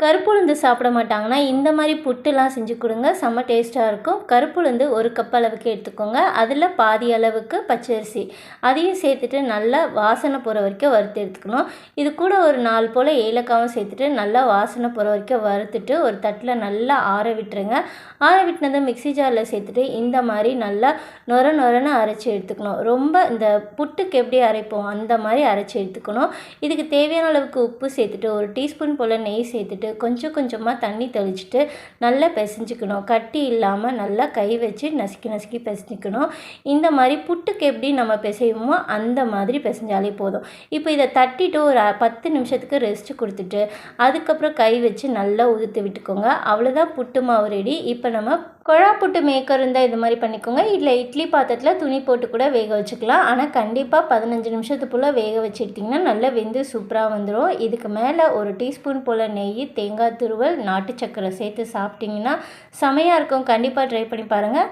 கருப்புளுந்து சாப்பிட மாட்டாங்கன்னா இந்த மாதிரி புட்டுலாம் செஞ்சு கொடுங்க, செம்ம டேஸ்ட்டாக இருக்கும். கருப்புளுந்து 1 கப் அளவுக்கு எடுத்துக்கோங்க. அதில் பாதி அளவுக்கு பச்சரிசி அதையும் சேர்த்துட்டு நல்லா வாசனை போகிற வரைக்கும் வறுத்து எடுத்துக்கணும். இது கூட ஒரு 4 போல் ஏலக்காவும் சேர்த்துட்டு நல்லா வாசனை போகிற வரைக்கும் வறுத்துட்டு ஒரு தட்டில் நல்லா ஆற விட்டுருங்க. ஆற விட்டுனதை மிக்ஸி ஜாரில் சேர்த்துட்டு இந்த மாதிரி நல்லா நொர நொரன்னு அரைச்சி எடுத்துக்கணும். ரொம்ப இந்த புட்டுக்கு எப்படி அரைப்போம் அந்த மாதிரி அரைச்சி எடுத்துக்கணும். இதுக்கு தேவையான அளவுக்கு உப்பு சேர்த்துட்டு 1 டீஸ்பூன் போல் நெய் சேர்த்துட்டு கொஞ்சம் கொஞ்சமாக தண்ணி தெளிச்சுட்டு நல்லா பிசைஞ்சிக்கணும். கட்டி இல்லாமல் நல்லா கை வச்சு நசுக்கி நசுக்கி பிசைஞ்சிக்கணும். இந்த மாதிரி புட்டுக்கு எப்படி நம்ம பிசைவோமோ அந்த மாதிரி பிசைஞ்சாலே போதும். இப்போ இதை தட்டிட்டு ஒரு 10 நிமிஷத்துக்கு ரெஸ்ட் கொடுத்துட்டு அதுக்கப்புறம் கை வச்சு நல்லா உதுத்து விட்டுக்கோங்க. அவ்வளோதான், புட்டு மாவு ரெடி. இப்போ நம்ம குழா புட்டு மேக்கர் இருந்தால் இது மாதிரி பண்ணிக்கோங்க. இல்லை இட்லி பாத்திரத்தில் துணி போட்டு கூட வேக வச்சுக்கலாம். ஆனால் கண்டிப்பாக 15 நிமிஷத்துக்குள்ளே வேக வச்சுக்கிட்டிங்கன்னா நல்லா வெந்து சூப்பராக வந்துடும். இதுக்கு மேலே 1 டீஸ்பூன் போல் நெய், தேங்காய் துருவல், நாட்டு சக்கரை சேர்த்து சாப்பிட்டிங்கன்னா செமையாக இருக்கும். கண்டிப்பாக ட்ரை பண்ணி பாருங்கள்.